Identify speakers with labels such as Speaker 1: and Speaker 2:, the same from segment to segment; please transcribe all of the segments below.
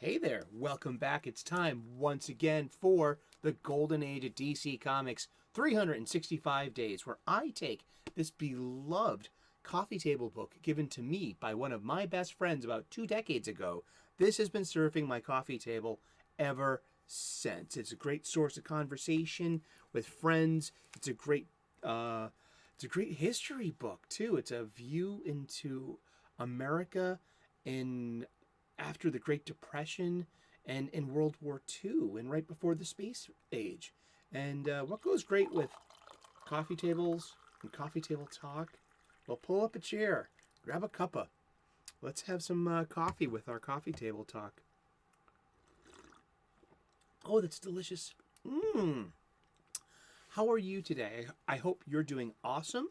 Speaker 1: Hey there, welcome back. It's time once again for the Golden Age of DC Comics 365 Days, where I take this beloved coffee table book given to me by one of my best friends about 2 decades ago. This has been surfing my coffee table ever since. It's a great source of conversation with friends. It's a great history book too. It's a view into America in after the Great Depression and in World War II and right before the space age. And what goes great with coffee tables and coffee table talk? Well, pull up a chair, grab a cuppa. Let's have some coffee with our coffee table talk. Oh, that's delicious. How are you today? I hope you're doing awesome.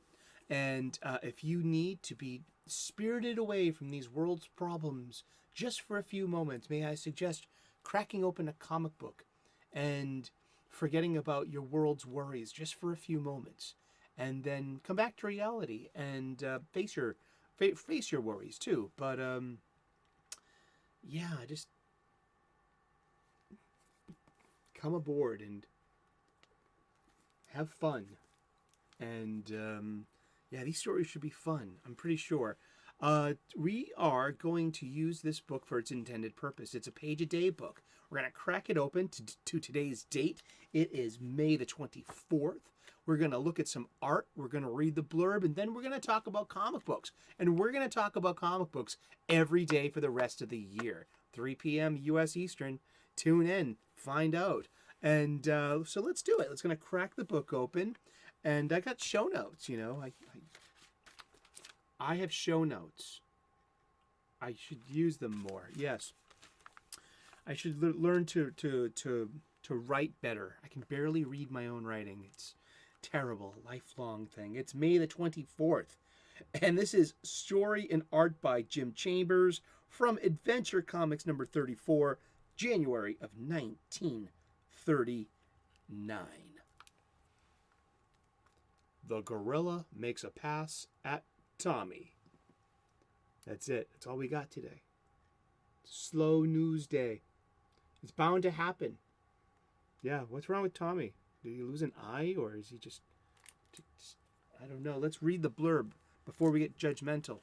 Speaker 1: And if you need to be spirited away from these world's problems just for a few moments, may I suggest cracking open a comic book and forgetting about your world's worries just for a few moments, and then come back to reality and face your worries too. But yeah, just come aboard and have fun. And yeah, these stories should be fun, I'm pretty sure. We are going to use this book for its intended purpose. It's a page-a-day book. We're going to crack it open to today's date. It is May the 24th. We're going to look at some art. We're going to read the blurb, and then we're going to talk about comic books. And we're going to talk about comic books every day for the rest of the year. 3 p.m. U.S. Eastern. Tune in. Find out. And so let's do it. Let's going to crack the book open. And I got show notes, you know. I have show notes. I should use them more. Yes. I should learn to write better. I can barely read my own writing. It's terrible, lifelong thing. It's May the 24th. And this is story and art by Jim Chambers from Adventure Comics number 34, January of 1939. The gorilla makes a pass at Tommy. That's it. That's all we got today. Slow news day. It's bound to happen. Yeah, what's wrong with Tommy? Did he lose an eye, or is he just I don't know. Let's read the blurb before we get judgmental.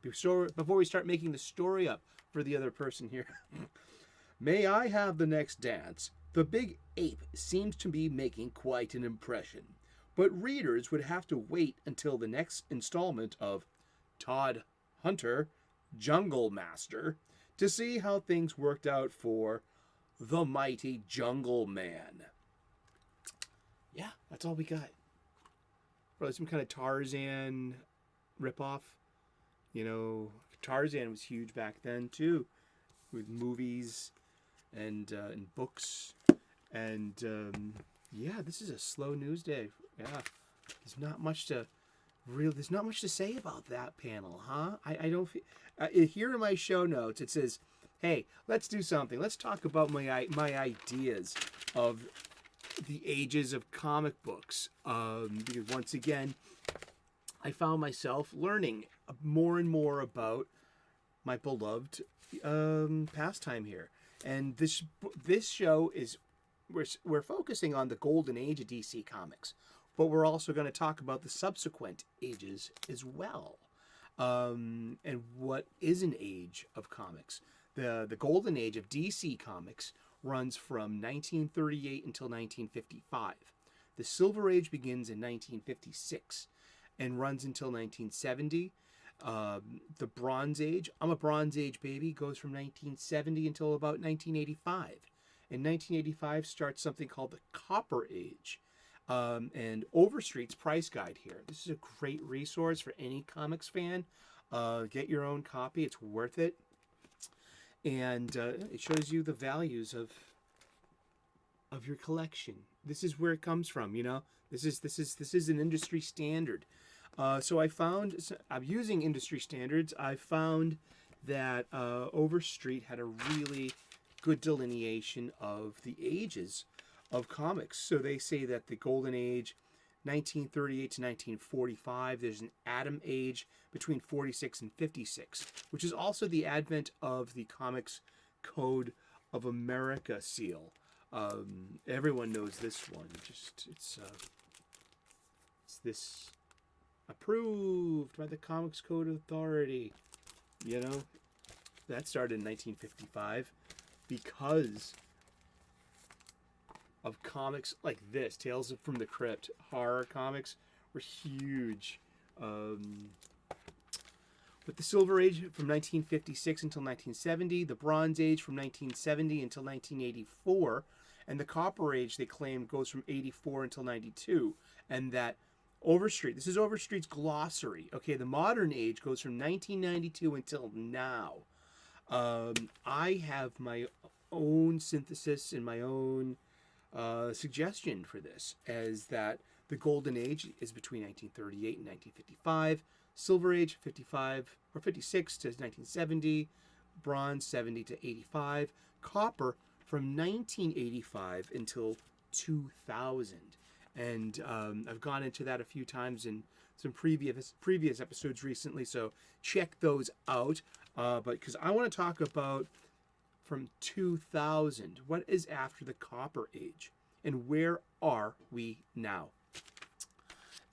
Speaker 1: Before we start making the story up for the other person here. May I have the next dance? The big ape seems to be making quite an impression. But readers would have to wait until the next installment of Todd Hunter, Jungle Master, to see how things worked out for the mighty Jungle Man. Yeah, that's all we got. Probably some kind of Tarzan ripoff. You know, Tarzan was huge back then too, with movies and books. And yeah, this is a slow news day. Yeah, there's not much to say about that panel, huh? I don't feel here in my show notes it says, "Hey, let's do something. Let's talk about my ideas of the ages of comic books." Because once again, I found myself learning more and more about my beloved pastime here, and this show is. We're focusing on the golden age of DC Comics, but we're also going to talk about the subsequent ages as well. And what is an age of comics? The golden age of DC Comics runs from 1938 until 1955. The Silver Age begins in 1956 and runs until 1970. The Bronze Age, I'm a Bronze Age baby, goes from 1970 until about 1985. In 1985 starts something called the Copper Age. And Overstreet's price guide here. This is a great resource for any comics fan. Get your own copy. It's worth it. And it shows you the values of your collection. This is where it comes from, you know. This is an industry standard. So I'm using industry standards. I found that Overstreet had a really good delineation of the ages of comics. So they say that the Golden Age, 1938 to 1945, there's an Atom Age between 46 and 56, which is also the advent of the comics Code of America seal. Everyone knows this one. It's this approved by the Comics Code Authority. You know, that started in 1955 because of comics like this. Tales from the Crypt, horror comics were huge. With the Silver Age from 1956 until 1970, the Bronze Age from 1970 until 1984, and the Copper Age, they claim, goes from 84 until 92. And that Overstreet, this is Overstreet's glossary. Okay, the Modern Age goes from 1992 until now. I have my own synthesis and my own suggestion for this, as that the Golden Age is between 1938 and 1955, Silver Age 55 or 56 to 1970, Bronze 70 to 85, Copper from 1985 until 2000. And I've gone into that a few times in some previous episodes recently, so check those out. But because I want to talk about from 2000, what is after the Copper Age, and where are we now?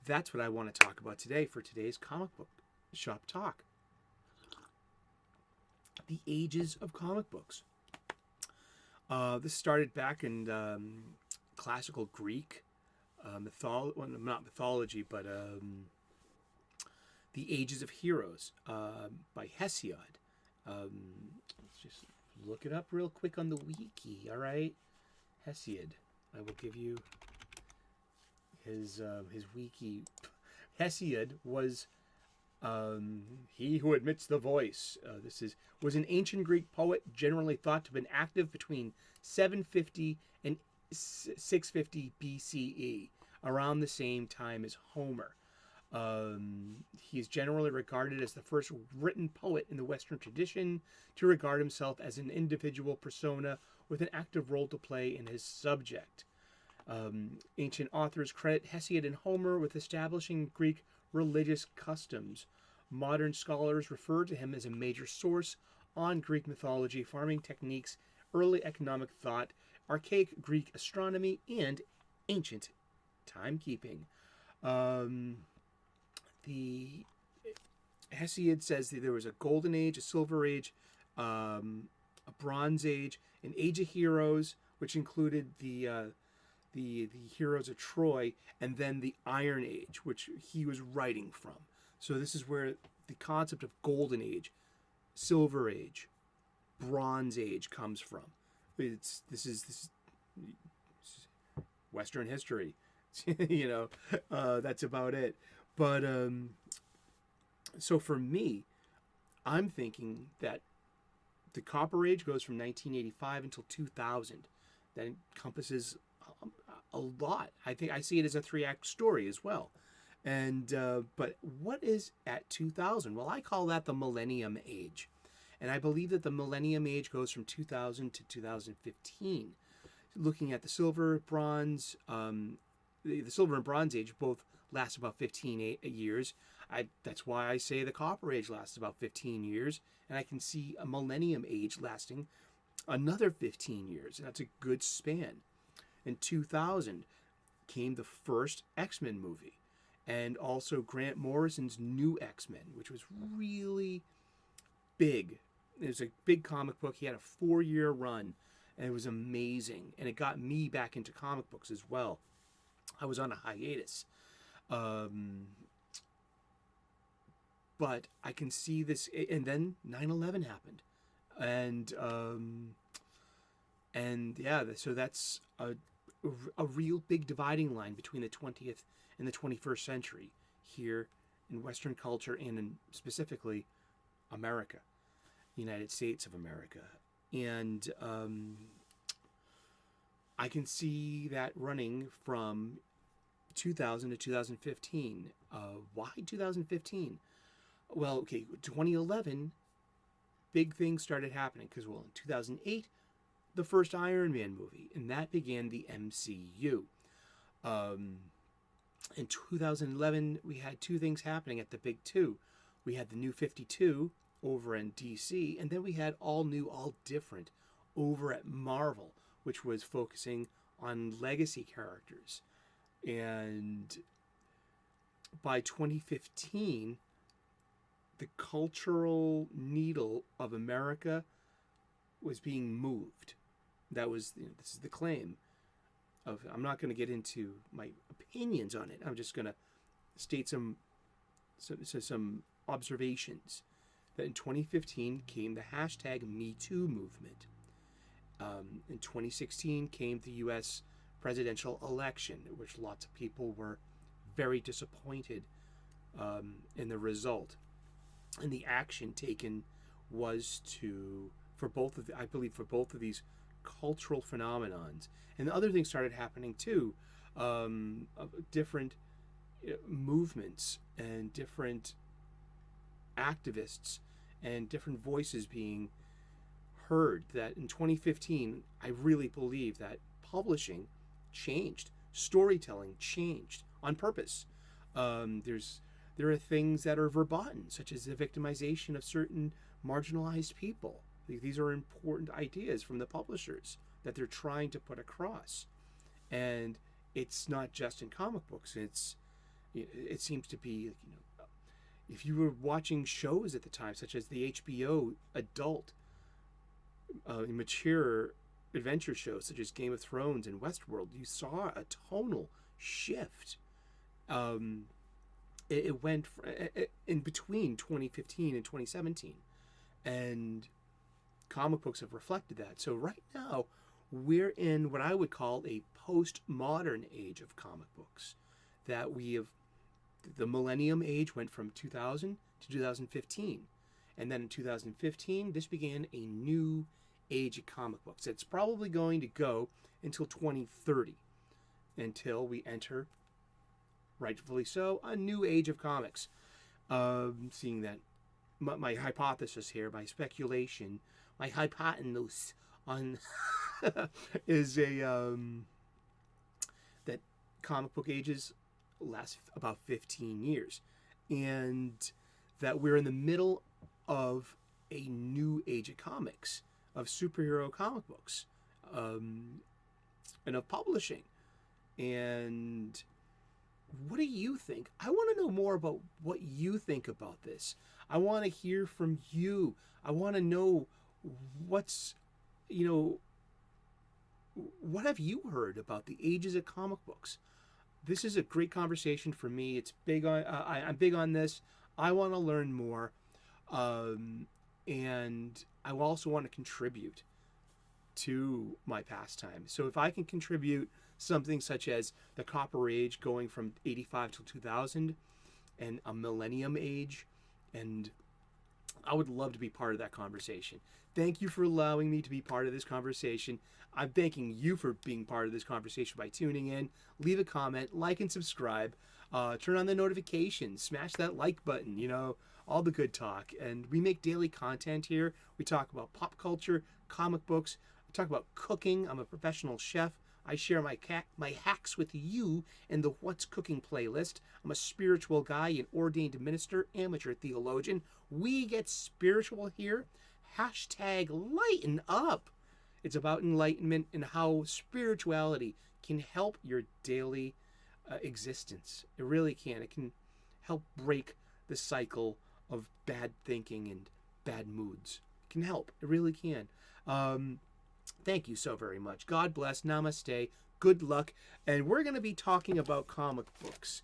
Speaker 1: That's what I want to talk about today for today's comic book shop talk. The ages of comic books. This started back in classical Greek not mythology, but the Ages of Heroes by Hesiod. Let's just look it up real quick on the wiki. All right, Hesiod. I will give you his wiki. Hesiod was he who admits the voice. Was an ancient Greek poet, generally thought to have been active between 750 and 650 BCE, around the same time as Homer. He is generally regarded as the first written poet in the Western tradition to regard himself as an individual persona with an active role to play in his subject. Ancient authors credit Hesiod and Homer with establishing Greek religious customs. Modern scholars refer to him as a major source on Greek mythology, farming techniques, early economic thought, archaic Greek astronomy, and ancient timekeeping. The Hesiod says that there was a Golden Age, a Silver Age, a Bronze Age, an Age of Heroes, which included the heroes of Troy, and then the Iron Age, which he was writing from. So this is where the concept of Golden Age, Silver Age, Bronze Age comes from. This is Western history. That's about it. But so for me, I'm thinking that the Copper Age goes from 1985 until 2000. That encompasses a lot. I think I see it as a 3-act story as well. And but what is at 2000? Well, I call that the Millennium Age. And I believe that the Millennium Age goes from 2000 to 2015. Looking at the Silver, Bronze, the Silver and Bronze Age both last about 15 years. That's why I say the Copper Age lasts about 15 years. And I can see a Millennium Age lasting another 15 years. And that's a good span. In 2000 came the first X-Men movie. And also Grant Morrison's New X-Men, which was really big. It was a big comic book. He had a 4-year run, and it was amazing. And it got me back into comic books as well. I was on a hiatus. But I can see this, and then 9/11 happened. And yeah, so that's a real big dividing line between the 20th and the 21st century here in Western culture, and in specifically America, United States of America. And I can see that running from 2000 to 2015. Why 2015? Well, okay, 2011, big things started happening because, well, in 2008, the first Iron Man movie, and that began the MCU. In 2011, we had two things happening at the Big Two. We had the New 52 over in DC, and then we had all new, all different over at Marvel, which was focusing on legacy characters. And by 2015, the cultural needle of America was being moved. That was, this is the claim of, I'm not going to get into my opinions on it. I'm just going to state some observations. That in 2015 came the hashtag #MeToo movement. In 2016 came the U.S. presidential election, which lots of people were very disappointed in the result. And the action taken was for both of these cultural phenomenons. And other things started happening too, of different movements and different activists and different voices being heard. That in 2015, I really believe that publishing changed, storytelling changed on purpose. There are things that are verboten, such as the victimization of certain marginalized people. These are important ideas from the publishers that they're trying to put across. And it's not just in comic books. It seems to be, if you were watching shows at the time, such as the HBO adult mature adventure shows, such as Game of Thrones and Westworld, you saw a tonal shift. It went in between 2015 and 2017, and comic books have reflected that. So right now, we're in what I would call a postmodern age of comic books. That the millennium age went from 2000 to 2015. And then in 2015, this began a new age of comic books. It's probably going to go until 2030, until we enter, rightfully so, a new age of comics. Seeing that my hypothesis here, my speculation, my hypotenuse on is that comic book ages last about 15 years, and that we're in the middle of a new age of comics, of superhero comic books, and of publishing. And what do you think? I want to know more about what you think about this. I want to hear from you. I want to know what have you heard about the ages of comic books? This is a great conversation for me. It's big on. I'm big on this. I want to learn more, and I also want to contribute to my pastime. So if I can contribute something such as the Copper Age going from 85 to 2000, and a Millennium Age, and I would love to be part of that conversation. Thank you for allowing me to be part of this conversation. I'm thanking you for being part of this conversation by tuning in. Leave a comment, like and subscribe. Turn on the notifications, smash that like button, all the good talk. And we make daily content here. We talk about pop culture, comic books. We talk about cooking. I'm a professional chef. I share my hacks with you in the What's Cooking playlist. I'm a spiritual guy, an ordained minister, amateur theologian. We get spiritual here. Hashtag lighten up. It's about enlightenment and how spirituality can help your daily existence. It really can. It can help break the cycle of bad thinking and bad moods. It can help. It really can. Thank you so very much. God bless. Namaste. Good luck. And we're going to be talking about comic books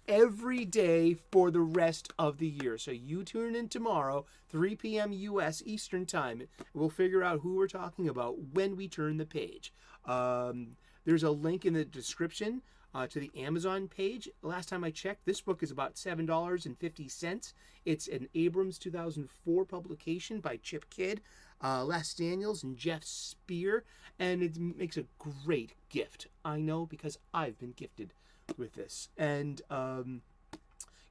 Speaker 1: every day for the rest of the year. So you tune in tomorrow, 3 p.m. U.S. Eastern Time. We'll figure out who we're talking about when we turn the page. There's a link in the description to the Amazon page. Last time I checked, this book is about $7.50. It's an Abrams 2004 publication by Chip Kidd, Les Daniels, and Geoff Spear, and it makes a great gift. I know, because I've been gifted with this. And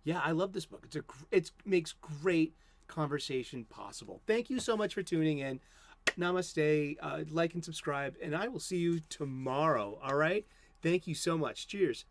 Speaker 1: yeah, I love this book. It makes great conversation possible. Thank you so much for tuning in. Namaste. Like and subscribe, and I will see you tomorrow. All right. Thank you so much. Cheers.